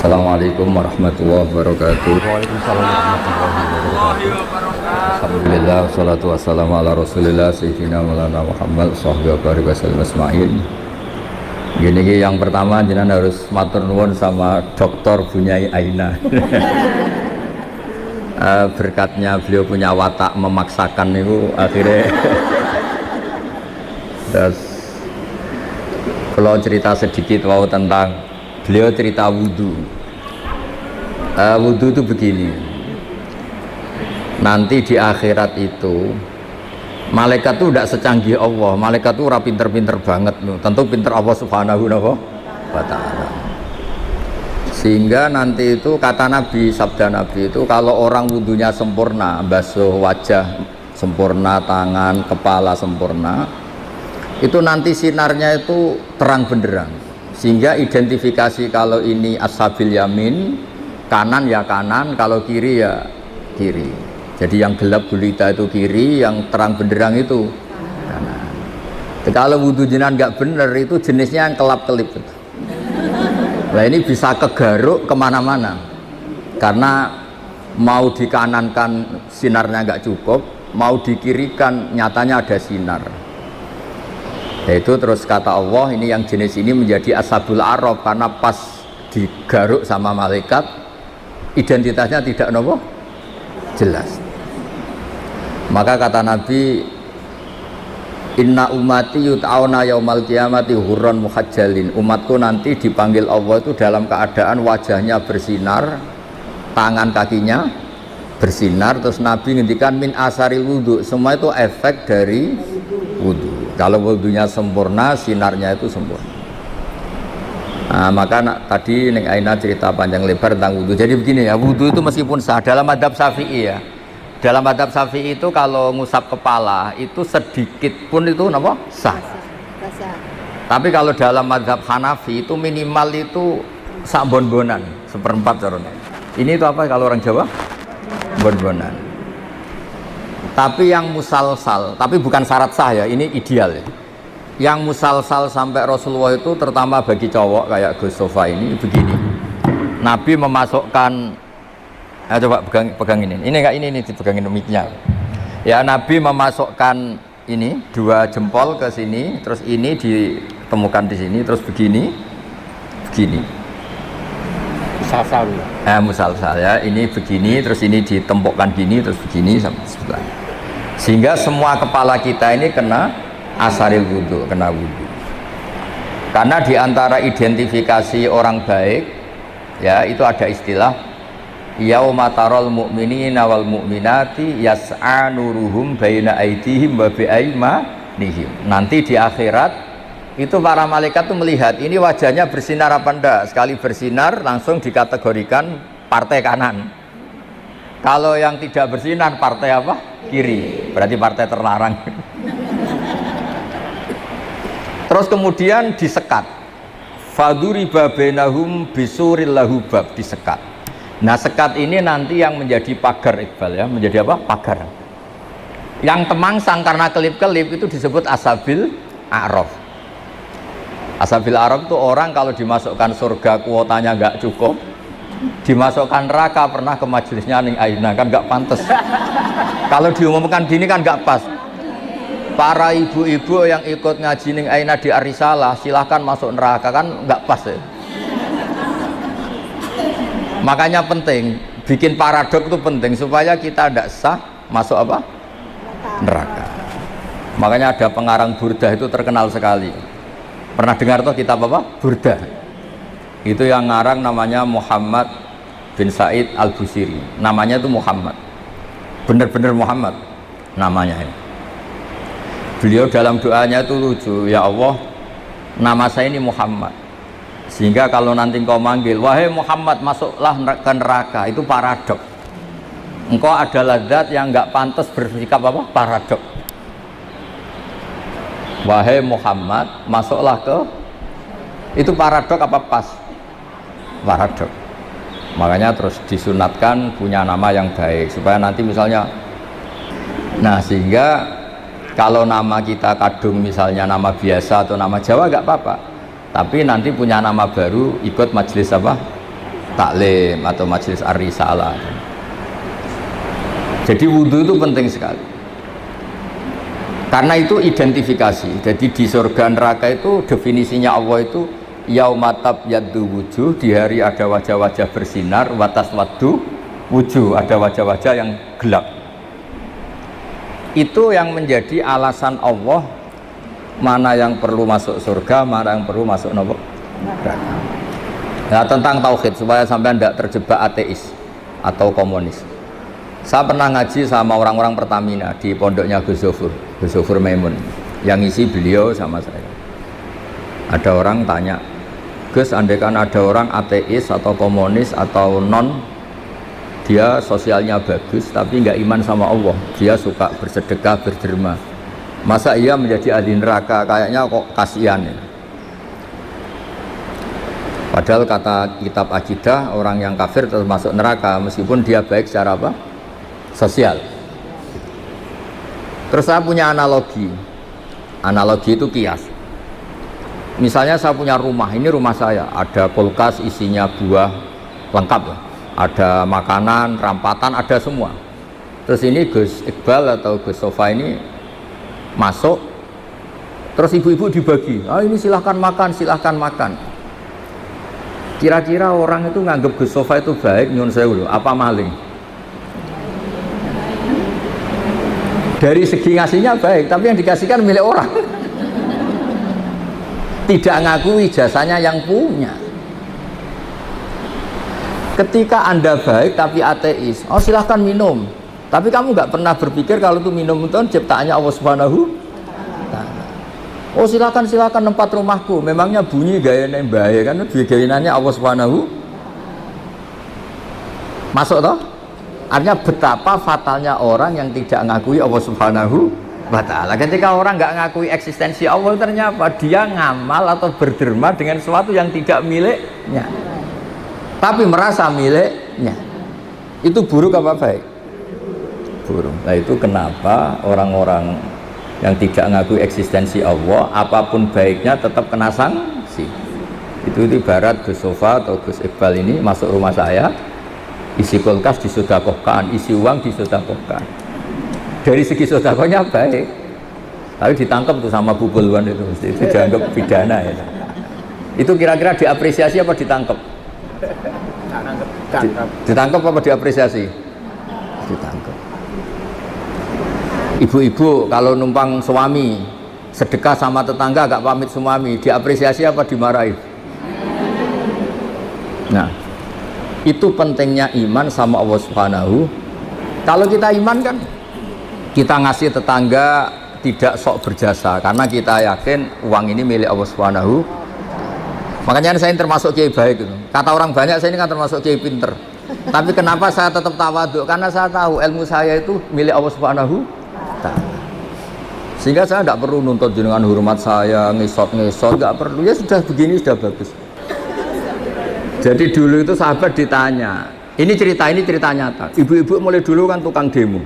Assalamualaikum warahmatullahi wabarakatuh. Waalaikumsalam warahmatullahi wabarakatuh. Alhamdulillah, wassalatu wassalamu ala rasulillah Sayyidina Maulana Muhammad Sahbihi Barik Wasallam Ismail. Gini yang pertama jenengan harus matur nuwun sama Dr. Bunyai Aina. Berkatnya beliau punya watak memaksakan itu akhirnya. Terus kalau cerita sedikit tentang beliau cerita wudhu. Wudhu itu begini, nanti di akhirat itu malaikat itu tidak secanggih Allah, malaikat itu ora pinter-pinter banget, tentu pinter Allah subhanahu wa ta'ala. Sehingga nanti itu kata Nabi, sabda Nabi itu kalau orang wudhunya sempurna, basuh wajah sempurna, tangan, kepala sempurna, itu nanti sinarnya itu terang benderang, sehingga identifikasi kalau ini ashabil yamin, kanan ya kanan, kalau kiri ya kiri. Jadi yang gelap gulita itu kiri, yang terang benderang itu kanan. Kalau wudhu jenengan nggak bener itu jenisnya yang kelap-kelip. Nah ini bisa kegaruk kemana-mana, karena mau dikanankan sinarnya nggak cukup, mau dikirikan nyatanya ada sinar. Yaitu terus kata Allah, ini yang jenis ini menjadi ashabul araf, karena pas digaruk sama malaikat identitasnya tidak jelas. Maka kata Nabi, inna ummati yut'auna yaumal qiyamati hurran muhajjalin. Umatku nanti dipanggil Allah itu dalam keadaan wajahnya bersinar, tangan kakinya bersinar. Terus Nabi ngendikan min asaril wudhu, semua itu efek dari wudhu. Kalau wudhunya sempurna, sinarnya itu sempurna. Nah, maka tadi Neng Aina cerita panjang lebar tentang wudhu. Jadi begini ya, wudhu itu meskipun sah dalam madhab Syafi'i ya. Dalam madhab Syafi'i itu kalau ngusap kepala itu sedikit pun itu sah. Tapi kalau dalam madhab Hanafi itu minimal itu sak bon-bonan, seperempat caranya. Ini itu apa kalau orang Jawa? Bon-bonan. Tapi yang musalsal, tapi bukan syarat sah ya, ini ideal ya. Yang musalsal sampai Rasulullah itu terutama bagi cowok kayak Gus Sofa ini begini. Nabi memasukkan, coba pegang ini enggak, ini dipegangin mic-nya. Ya, Nabi memasukkan ini dua jempol ke sini, terus ini ditemukan di sini, terus begini. Musalsal. Musalsal ya, ini begini, terus ini ditempokkan gini, terus begini sampai sebelah. Sehingga semua kepala kita ini kena asaril wudhu, kena wudhu. Karena diantara identifikasi orang baik ya itu ada istilah yauma taral mu'minina wal mu'minati yas'a nuruhum baina aydihim wa bi aymanihim. Nanti di akhirat itu para malaikat tuh melihat ini wajahnya bersinar apa enggak. Sekali bersinar langsung dikategorikan partai kanan. Kalau yang tidak bersinar partai apa? Kiri. Berarti partai terlarang. Terus kemudian disekat, faduriba bainahum bisuril lahu bab, disekat. Nah sekat ini nanti yang menjadi pagar, Iqbal ya, menjadi apa? Pagar. Yang temangsang karena kelip-kelip itu disebut ashabil a'raf. Ashabil a'raf itu orang kalau dimasukkan surga kuotanya nggak cukup, dimasukkan neraka pernah ke majelisnya Ning Aina kan nggak pantas. Kalau diumumkan gini kan nggak pas. Para ibu-ibu yang ikut ngaji Ning Aina di Arisalah silahkan masuk neraka, kan nggak pas ya. Makanya penting bikin paradok itu penting supaya kita tidak sah masuk apa? Neraka. Makanya ada pengarang Burdah itu terkenal sekali. Pernah dengar tuh kitab apa? Burdah. Itu yang ngarang namanya Muhammad bin Said Al-Busiri. Namanya itu Muhammad. Bener-bener Muhammad namanya ya. Beliau dalam doanya itu lucu, ya Allah nama saya ini Muhammad, sehingga kalau nanti engkau manggil wahai Muhammad masuklah ke neraka, itu paradok. Engkau adalah zat yang nggak pantas bersikap apa? Paradok. Wahai Muhammad masuklah ke, itu paradok apa pas? Paradok. Makanya terus disunatkan punya nama yang baik supaya nanti misalnya, nah sehingga kalau nama kita kadung misalnya nama biasa atau nama Jawa nggak apa-apa, tapi nanti punya nama baru ikut majelis apa? taklim atau majelis ar-risalah. Jadi wudhu itu penting sekali. Karena itu identifikasi. Jadi di surga neraka itu definisinya Allah itu yaumatab yaddu wujuh, di hari ada wajah-wajah bersinar, watas waddu wujuh, ada wajah-wajah yang gelap. Itu yang menjadi alasan Allah mana yang perlu masuk surga, mana yang perlu masuk neraka. Nah, tentang tauhid supaya sampai tidak terjebak ateis atau komunis. Saya pernah ngaji sama orang-orang Pertamina di pondoknya Gus Zofur Maimun, yang isi beliau sama saya. Ada orang tanya, Gus, andaikan ada orang ateis atau komunis atau non, dia sosialnya bagus tapi nggak iman sama Allah, dia suka bersedekah, berderma, masa ia menjadi ahli neraka? Kayaknya kok kasihan ya. Padahal kata kitab akidah, orang yang kafir tetap masuk neraka meskipun dia baik secara apa? Sosial. Terus saya punya analogi. Analogi itu kias. Misalnya saya punya rumah, ini rumah saya, ada kulkas isinya buah lengkap ya. Ada makanan, rampatan, ada semua. Terus ini Gus Iqbal atau Gus Sofa ini masuk, terus ibu-ibu dibagi, ini silahkan makan, silahkan makan. Kira-kira orang itu nganggep Gus Sofa itu baik, nyun sewu, apa maling? Dari segi ngasihnya baik, tapi yang dikasihkan milik orang. Tidak ngakui jasanya yang punya. Ketika Anda baik tapi ateis, silahkan minum, tapi kamu nggak pernah berpikir kalau itu minum itu ciptaannya Allah Subhanahu. Silakan tempat rumahku, memangnya bunyi gayanya bahaya kan, gayananya Allah Subhanahu. Masuk toh? Artinya betapa fatalnya orang yang tidak ngakui Allah Subhanahu wa ta'ala. Ketika orang nggak ngakui eksistensi Allah, ternyata dia ngamal atau berderma dengan sesuatu yang tidak miliknya, tapi merasa miliknya. Itu buruk apa baik? Buruk. Nah, itu kenapa orang-orang yang tidak ngakui eksistensi Allah, apapun baiknya tetap kena sanksi. Itu ibarat Gus Sofa atau Gus Iqbal ini masuk rumah saya, isi kulkas disedekahkan, isi uang disedekahkan. Dari segi sedekahnya baik, tapi ditangkap tuh sama Bu Pulwan itu dianggap pidana ya. Itu kira-kira diapresiasi apa ditangkap? Ditangkap apa diapresiasi? Ditangkap. Ibu-ibu kalau numpang suami sedekah sama tetangga gak pamit suami, diapresiasi apa dimarahi? Nah, itu pentingnya iman sama Allah Subhanahu. Kalau kita iman kan kita ngasih tetangga tidak sok berjasa, karena kita yakin uang ini milik Allah Subhanahu. Makanya saya termasuk kiai baik gitu. Kata orang banyak saya ini kan termasuk kiai pinter, tapi kenapa saya tetap tawaduk? Karena saya tahu ilmu saya itu milik Allah Subhanahu, sehingga saya tidak perlu nuntut jenengan hormat saya, ngesot nggak perlu. Ya sudah begini sudah bagus. Jadi dulu itu sahabat ditanya, ini cerita nyata. Ibu-ibu mulai dulu kan tukang demo.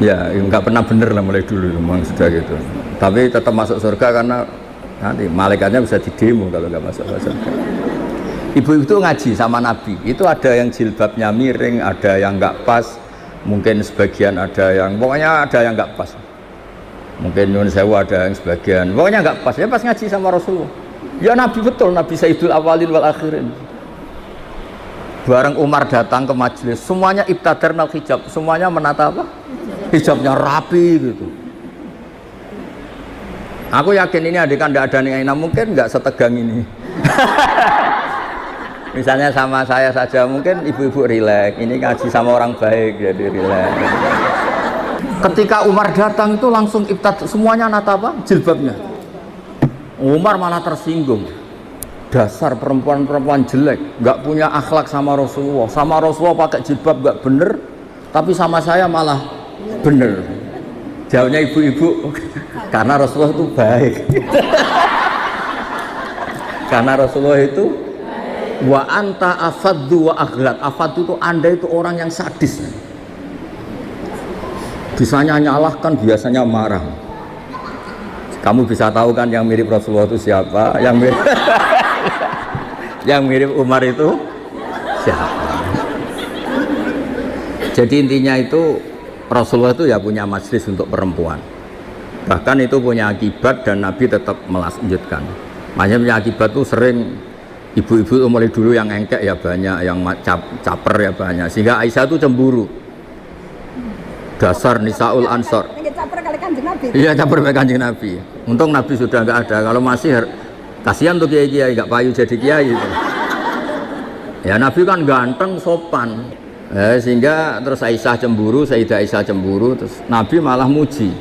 Ya nggak pernah bener lah mulai dulu, memang sudah gitu. Tapi tetap masuk surga karena nanti malaikatnya bisa didemo kalau nggak masuk surga. Ibu itu ngaji sama Nabi, itu ada yang jilbabnya miring, ada yang nggak pas, mungkin sebagian ada yang, pokoknya ada yang nggak pas. Mungkin nyun sewu ada yang sebagian, pokoknya nggak pas. Ya pas ngaji sama Rasulullah. Ya Nabi betul, Nabi Sayyidul Awalin wal Akhirin. Bareng Umar datang ke majelis, semuanya ibtadarnal hijab, semuanya menata apa? Hijabnya rapi gitu. Aku yakin ini adekan tidak ada yang mungkin nggak setegang ini. Misalnya sama saya saja, mungkin ibu-ibu rileks, ini ngaji sama orang baik jadi rileks. Ketika Umar datang itu langsung ibtad, semuanya nata apa? Jilbabnya. Umar malah tersinggung. Dasar perempuan-perempuan jelek, nggak punya akhlak sama Rasulullah. Sama Rasulullah pakai jilbab nggak bener, tapi sama saya malah bener. Jawabnya ibu-ibu, karena Rasulullah itu baik. Karena Rasulullah itu wa anta afaddu wa aghlad. Afaddu itu Anda itu orang yang sadis. Bisanya nyalahkan, biasanya marah. Kamu bisa tahu kan yang mirip Rasulullah itu siapa? Yang mirip Yang mirip Umar itu siapa? Jadi intinya itu Rasulullah itu ya punya majlis untuk perempuan. Bahkan itu punya akibat dan Nabi tetap melanjutkan. Makanya punya akibat itu sering ibu-ibu mulai dulu yang engkek ya banyak, yang caper ya banyak. Sehingga Aisyah itu cemburu. Dasar Nisaul Ansor. Iya caper kali Kanjeng Nabi. Untung Nabi sudah nggak ada. Kalau masih kasihan tuh kiai-kiai nggak payu jadi kiai gitu. Ya Nabi kan ganteng, sopan. Sehingga terus Aisyah cemburu, Sayyidah Aisyah cemburu, terus Nabi malah muji.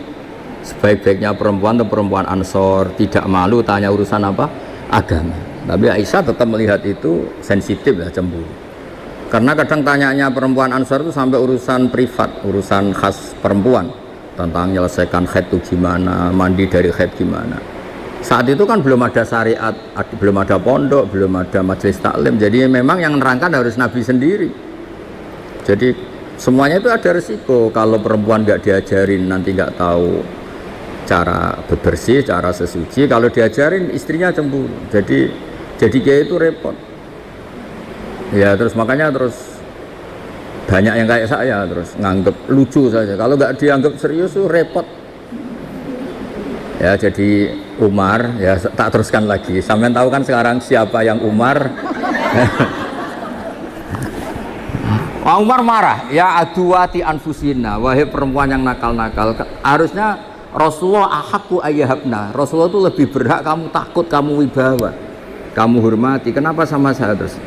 Sebaik-baiknya perempuan atau perempuan Ansor, tidak malu tanya urusan apa? Agama. Tapi Aisyah tetap melihat itu sensitif ya, cemburu. Karena kadang tanyanya perempuan Ansor itu sampai urusan privat, urusan khas perempuan, tentang menyelesaikan haid itu gimana, mandi dari haid gimana. Saat itu kan belum ada syariat, belum ada pondok, belum ada majelis taklim. Jadi memang yang menerangkan harus Nabi sendiri. Jadi semuanya itu ada resiko. Kalau perempuan nggak diajarin nanti nggak tahu cara bebersih, cara sesuci. Kalau diajarin istrinya cemburu. Jadi kayak itu repot. Ya terus makanya terus banyak yang kayak saya terus nganggep lucu saja. Kalau nggak dianggap serius tuh repot. Ya jadi Umar ya tak teruskan lagi. Sampean tahu kan sekarang siapa yang Umar? Umar marah, ya aduwati anfusina, wahai perempuan yang nakal-nakal. Harusnya Rasulullah ahakku ayyahabna. Rasulullah itu lebih berhak kamu takut, kamu wibawa, kamu hormati. Kenapa sama saya terus?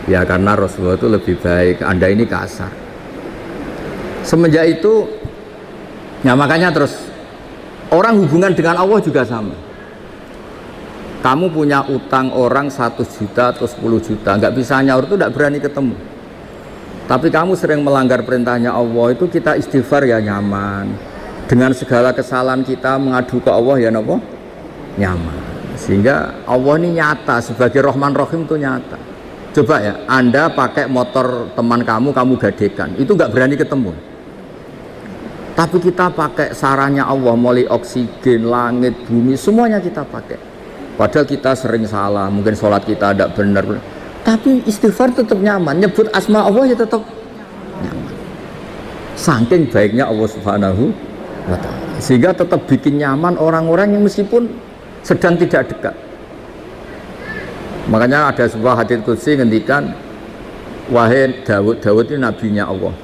Ya karena Rasulullah itu lebih baik, Anda ini kasar. Semenjak itu, ya makanya terus orang hubungan dengan Allah juga sama. Kamu punya utang orang 1 juta atau 10 juta, nggak bisa nyaur itu, nggak berani ketemu. Tapi kamu sering melanggar perintahnya Allah, itu kita istighfar ya nyaman. Dengan segala kesalahan kita mengadu ke Allah ya nopo nyaman. Sehingga Allah ini nyata sebagai Rahman Rahim itu nyata. Coba ya, Anda pakai motor teman kamu gadekan, itu nggak berani ketemu. Tapi kita pakai sarannya Allah, mulai oksigen, langit, bumi, semuanya kita pakai. Padahal kita sering salah, mungkin sholat kita tidak benar. Tapi istighfar tetap nyaman, nyebut asma Allah ya tetap nyaman. Saking baiknya Allah Subhanahu wa ta'ala, sehingga tetap bikin nyaman orang-orang yang meskipun sedang tidak dekat. Makanya ada sebuah hadits qudsi ngendikan, wahai Daud ini nabinya Allah,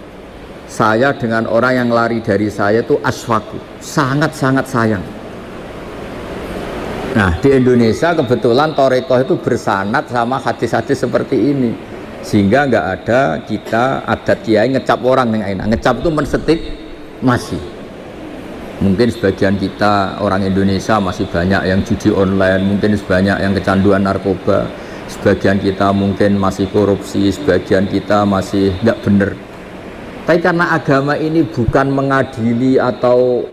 saya dengan orang yang lari dari saya itu aswaku, sangat-sangat sayang. Nah di Indonesia kebetulan Torekoh itu bersanad sama hadis-hadis seperti ini, sehingga nggak ada kita adat kiai ngecap orang yang enak. Ngecap itu mensetik masih. Mungkin sebagian kita orang Indonesia masih banyak yang judi online, mungkin sebanyak yang kecanduan narkoba, sebagian kita mungkin masih korupsi, sebagian kita masih nggak bener. Tapi karena agama ini bukan mengadili atau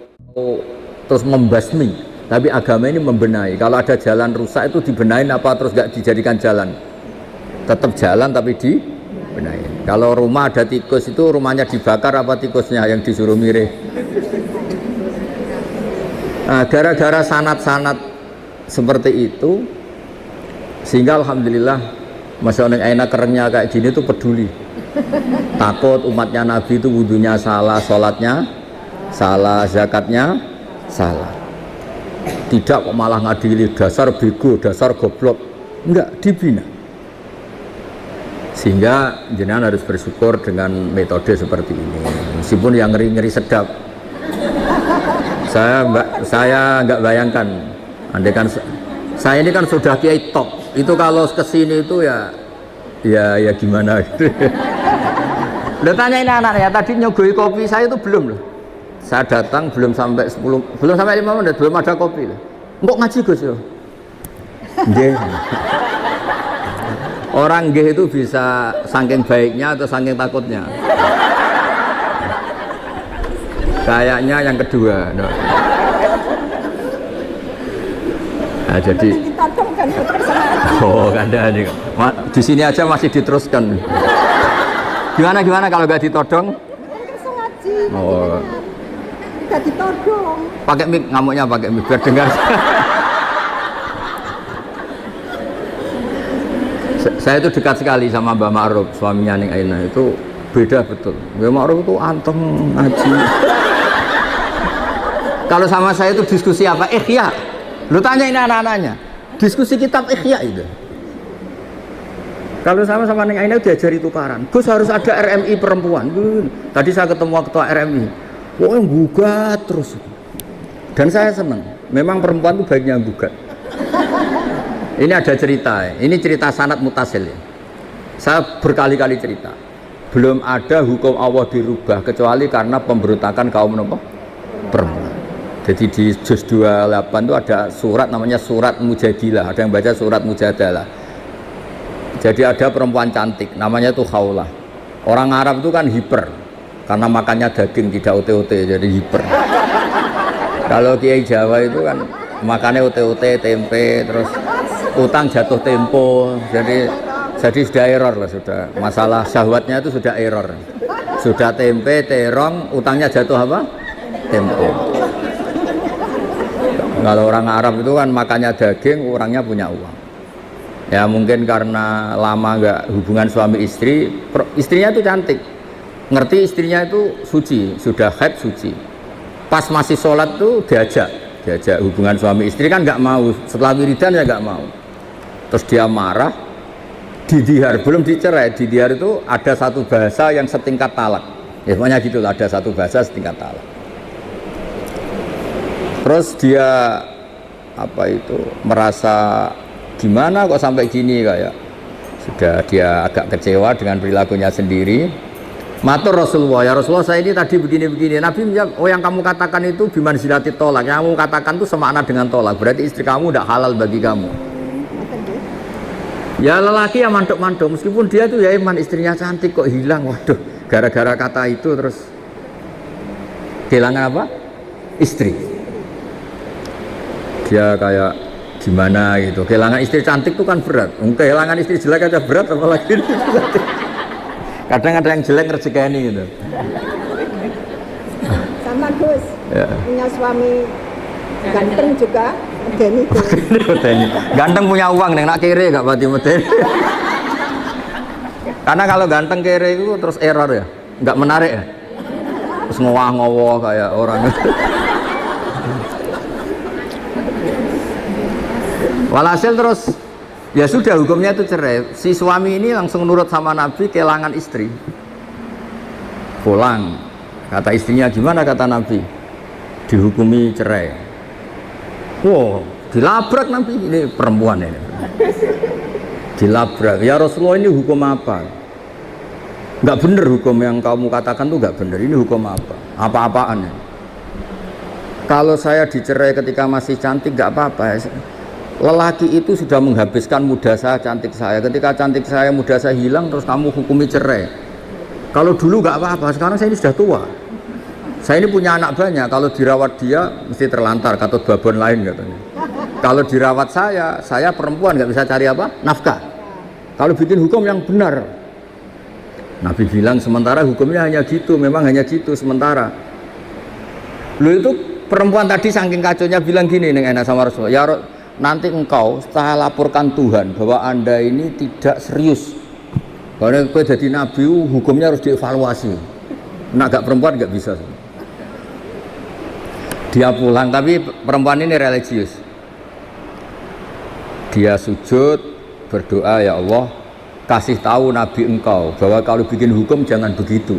terus membasmi, tapi agama ini membenahi. Kalau ada jalan rusak itu dibenahin apa terus nggak dijadikan jalan? Tetap jalan tapi dibenahin. Kalau rumah ada tikus itu rumahnya dibakar apa tikusnya yang disuruh mirih? Nah, gara-gara sanat-sanat seperti itu, sehingga alhamdulillah masyarakat enak kerennya kayak gini tuh peduli. Takut umatnya Nabi itu wudunya salah, sholatnya salah, zakatnya salah. Tidak kok malah ngadili dasar bego, dasar goblok. Enggak, dibina. Sehingga jenengan harus bersyukur dengan metode seperti ini. Meskipun yang ngeri-ngeri sedap. Saya enggak bayangkan. Andai kan saya ini kan sudah kiai top. Itu kalau kesini itu ya gimana gitu. Udah tanya ini anaknya, tadi nyogoi kopi saya itu belum loh. Saya datang belum sampai 5 menit belum ada kopi loh. Mbok ngaji Gus yo. Nggih. Orang nggih itu bisa saking baiknya atau saking takutnya. Kayaknya yang kedua. No. Nah, jadi oh ada nih. Di sini aja masih diteruskan. Gimana kalau nggak ditodong? Oh. Nggak ditodong. Pakai mic, ngamuknya pakai mic biar dengar. Saya itu dekat sekali sama Mbak Ma'ruf, suaminya Ning Aina itu beda betul. Mbak Ma'ruf itu anteng ngaji. Kalau sama saya itu diskusi apa? Ihya. Lu tanya ini anak-anaknya. Diskusi kitab Ihya itu. Kalau sama Ning Aina diajari tukaran. Gus harus ada RMI perempuan. Tadi saya ketemu ketua RMI. Wah, yang gugat terus. Dan saya senang. Memang perempuan itu baiknya gugat. Ini ada cerita. Ini cerita sanad mutasil ya. Saya berkali-kali cerita. Belum ada hukum Allah dirubah kecuali karena pemberontakan kaum perempuan. Jadi di juz 28 itu ada surat namanya surat Mujadilah. Ada yang baca surat Mujadalah. Jadi ada perempuan cantik namanya itu Khawlah. Orang Arab itu kan hiper karena makannya daging tidak ote-ote jadi hiper. Kalau Kiai Jawa itu kan makannya ote-ote, tempe, terus utang jatuh tempo. Jadi sudah error lah sudah. Masalah syahwatnya itu sudah error. Sudah tempe, terong, utangnya jatuh apa? Tempo. Kalau orang Arab itu kan makannya daging, orangnya punya uang. Ya mungkin karena lama nggak hubungan suami istri, istrinya itu cantik, ngerti istrinya itu suci, sudah haid suci. Pas masih sholat tuh diajak hubungan suami istri kan nggak mau, setelah wiridan ya nggak mau. Terus dia marah, didihar, belum dicerai, didihar itu ada satu bahasa yang setingkat talak. Ya pokoknya gitu lah, ada satu bahasa setingkat talak. Terus dia merasa gimana kok sampai gini kayak sudah dia agak kecewa dengan perilakunya sendiri. Matur Rasulullah, ya Rasulullah saya ini tadi begini-begini. Nabi menjawab, oh yang kamu katakan itu bimanzilati tolak, yang kamu katakan itu semakna dengan tolak, berarti istri kamu tidak halal bagi kamu. Ya lelaki yang mantuk-mantuk, meskipun dia tuh ya iman, istrinya cantik kok hilang. Waduh, gara-gara kata itu terus kehilangan apa? Istri. Dia kayak gimana gitu, kehilangan istri cantik itu kan berat. Kehilangan istri jelek aja berat, apalagi kadang ada yang jelek rezekani gitu. Sama Gus, ya. Punya suami ganteng juga medeni tuh. Ganteng punya uang, neng nak kere gak pati medeni. Karena kalau ganteng kere itu terus error ya, nggak menarik ya. Terus ngowah-ngowah kayak orang. Walhasil terus ya sudah hukumnya itu cerai. Si suami ini langsung nurut sama Nabi, kehilangan istri. Pulang. Kata istrinya gimana kata Nabi? Dihukumi cerai. Wow, dilabrak Nabi, ini perempuan ini. Dilabrak. Ya Rasulullah ini hukum apa? Enggak benar hukum yang kamu katakan tuh enggak benar. Ini hukum apa? Apa-apaan ya? Kalau saya dicerai ketika masih cantik enggak apa-apa. Lelaki itu sudah menghabiskan muda saya, cantik saya. Ketika cantik saya, muda saya hilang, terus kamu hukumi cerai. Kalau dulu nggak apa-apa, sekarang saya ini sudah tua. Saya ini punya anak banyak. Kalau dirawat dia, mesti terlantar, katut babon lain katanya. Kalau dirawat saya perempuan nggak bisa cari apa? Nafkah. Kalau bikin hukum yang benar, Nabi bilang sementara hukumnya hanya gitu, memang hanya gitu sementara. Lu itu perempuan tadi saking kacaunya bilang gini nih enak sama Rasulullah. Ya nanti engkau setelah laporkan Tuhan bahwa anda ini tidak serius, karena kau jadi nabi hukumnya harus dievaluasi. Nah gak perempuan gak bisa. Dia pulang, tapi perempuan ini religius. Dia sujud berdoa, ya Allah kasih tahu nabi engkau bahwa kalau bikin hukum jangan begitu.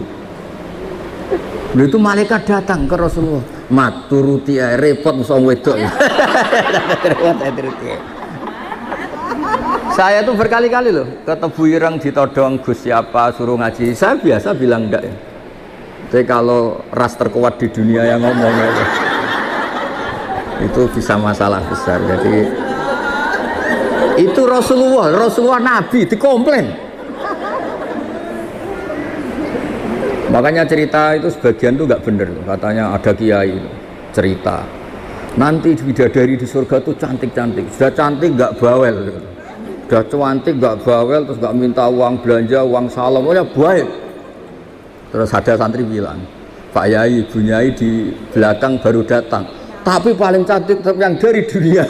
Lalu itu malaikat datang ke Rasulullah. Mat turuti repot musuh wedok. Saya tuh berkali-kali loh ketemu ireng ditodong Gus siapa suruh ngaji. Saya biasa bilang enggak ya. Jadi kalau ras terkuat di dunia yang ngomongnya itu bisa masalah besar. Jadi itu Rasulullah Nabi dikomplain. Makanya cerita itu sebagian tuh nggak bener, katanya ada kiai itu cerita nanti bidadari di surga tuh cantik-cantik, sudah cantik nggak bawel, sudah cantik nggak bawel, terus nggak minta uang belanja, uang salam, pokoknya baik. Terus ada santri bilang, Pak Yai, Ibu Nyai di belakang baru datang, tapi paling cantik yang dari dunia.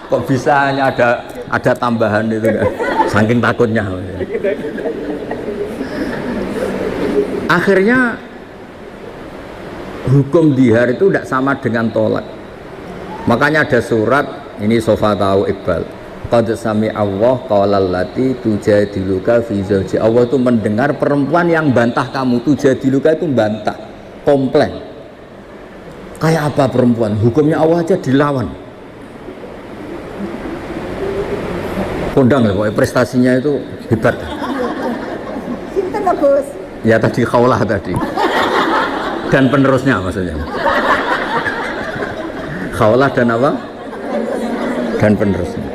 Kok bisa hanya ada ada tambahan itu kan. Saking takutnya. Akhirnya hukum dihar itu tidak sama dengan tolak. Makanya ada surat ini Sofa tahu Iqbal. Qad sami Allah qaulal lati tujadiluka fi zawji. Allah itu mendengar perempuan yang bantah kamu. Tujadiluka itu bantah, komplain. Kayak apa perempuan? Hukumnya Allah aja dilawan. Kondang lah, pokoknya prestasinya itu hebat. Sinten lho, Gus? Ya tadi Khaulah tadi. Dan penerusnya maksudnya. Khaulah dan apa? Dan penerusnya.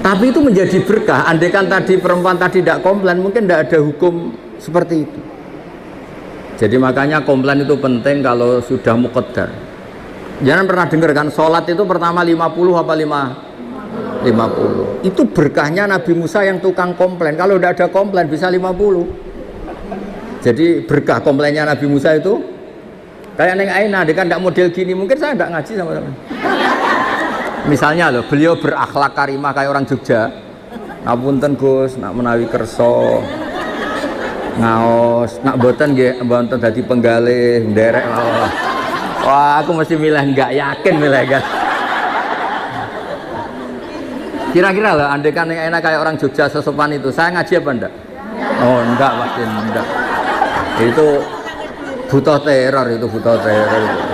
Tapi itu menjadi berkah. Andaikan tadi perempuan tadi tidak komplain, mungkin tidak ada hukum seperti itu. Jadi makanya komplain itu penting kalau sudah muqaddar. Jangan pernah dengar kan sholat itu pertama 50 apa 50. Itu berkahnya Nabi Musa yang tukang komplain. Kalau tidak ada komplain bisa 50. Jadi berkah komplainnya Nabi Musa itu kayak Neng Aina, dia kan tidak model gini, mungkin saya tidak ngaji sama teman. Misalnya loh, beliau berakhlak karimah kayak orang Jogja. Ngapunten Gus, nak menawi kerso, ngaos, nak boten nggih, mboten dadi penggalih, nderek mawon. Wah, aku mesti milih enggak, yakin milih kan. Kira-kira loh, andai kan Neng Aina kayak orang Jogja sesopan itu, saya ngaji apa enggak? Oh, enggak, pasti enggak. Itu butuh teror, itu butuh teror itu.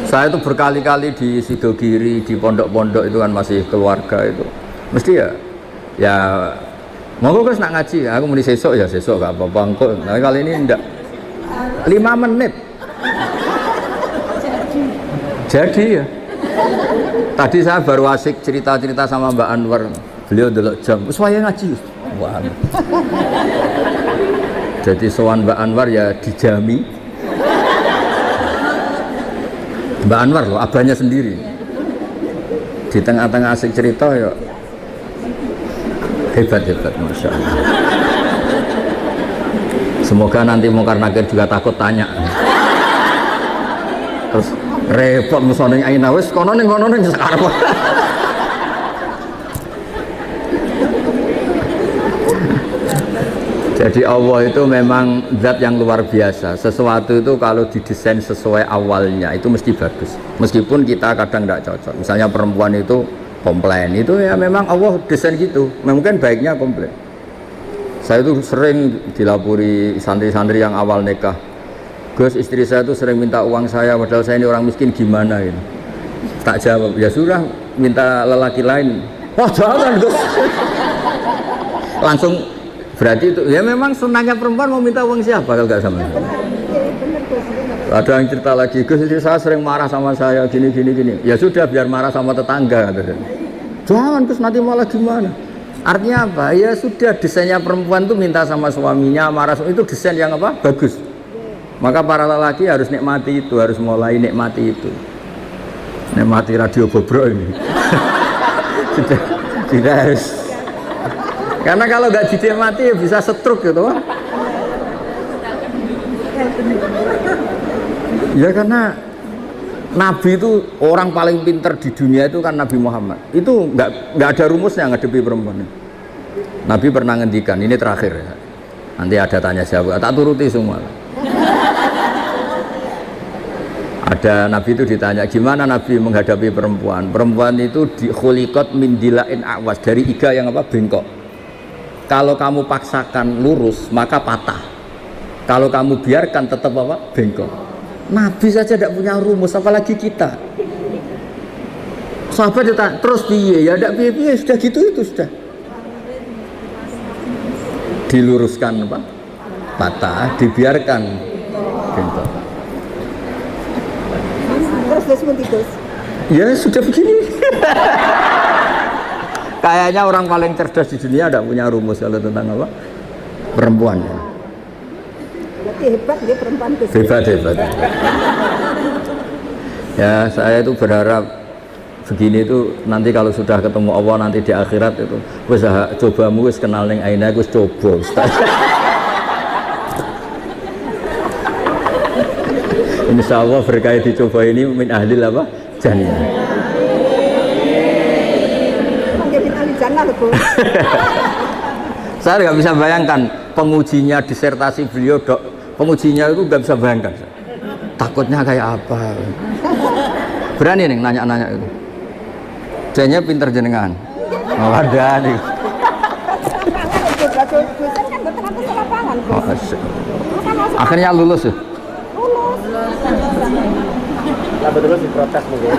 Saya itu berkali-kali di Sidogiri, di pondok-pondok itu kan masih keluarga itu. Mesti ya monggo Gus nak ngaji, aku muni sesuk ya sesuk gak apa-apa engko. Nah, kali ini enggak. 5 menit. Jadi ya. Tadi saya baru asik cerita-cerita sama Mbak Anwar. Beliau delok jam, wis wayahe ngaji. Wah. Jadi sowan Mbak Anwar ya dijami. Mbak Anwar loh, abahnya sendiri. Di tengah-tengah asik cerita ya hebat-hebat, Masya Allah. Semoga nanti Munkar Nakir juga takut tanya. Terus repot musoning Aina, wis kono ning sekarang. Jadi Allah itu memang zat yang luar biasa. Sesuatu itu kalau didesain sesuai awalnya itu mesti bagus. Meskipun kita kadang tidak cocok. Misalnya perempuan itu komplain, itu ya memang Allah desain gitu. Mungkin baiknya komplain. Saya itu sering dilapori santri-santri yang awal nikah. Gus, istri saya itu sering minta uang saya, padahal saya ini orang miskin, gimana gitu. Tak jawab, ya sudah minta lelaki lain. Wah jangan Gus. Langsung. Berarti itu ya memang sunahnya perempuan mau minta uang siapa kalau nggak sama. Ada yang cerita lagi, Gus istri saya sering marah sama saya gini. Ya sudah biar marah sama tetangga. Jangan Gus nanti malah gimana? Artinya apa? Ya sudah desainnya perempuan tuh minta sama suaminya marah itu desain yang apa? Bagus. Maka para lelaki harus nikmati itu, harus mulai nikmati itu. Nikmati radio bobrok ini. Tidak harus. Karena kalau nggak dinikmati ya bisa stroke gitu. Ya karena Nabi itu orang paling pintar di dunia itu kan Nabi Muhammad. Itu nggak ada rumusnya ngadepi perempuan. Nabi pernah ngendikan, ini terakhir ya. Nanti ada tanya jawab, tak turuti semua. Ada Nabi itu ditanya, gimana Nabi menghadapi perempuan? Perempuan itu khuliqat min dilain awas, dari iga yang apa? Bengkok. Kalau kamu paksakan lurus maka patah. Kalau kamu biarkan tetap apa? Bengkok. Nabi saja tidak punya rumus, apalagi kita. Sahabat ditanya, terus piye? Ya tidak piye-piye, sudah gitu itu sudah. Diluruskan apa? Patah, dibiarkan bengkok. Terus Ya sudah begini. Kayaknya orang paling cerdas di dunia tidak punya rumus kalau tentang apa? Perempuan. Berarti hebat dia perempuan itu. Hebat. Ya saya itu berharap begini itu nanti kalau sudah ketemu Allah nanti di akhirat itu wis cobamu wis kenal ning Aina wis coba Ustaz. Insya Allah berkait dicoba ini min ahli apa? Jannah. sarjana loh Bu. Saya nggak bisa bayangkan pengujinya disertasi beliau, pengujinya itu nggak bisa bayangkan. Takutnya kayak apa? Berani nih nanya-nanya itu. Jadinya pinter jenengan. Oh, ada nih. Dosen kan betul-betul ke lapangan Bu. Oh, akhirnya lulus ya? Lulus. Lah betul diprotes mungkin.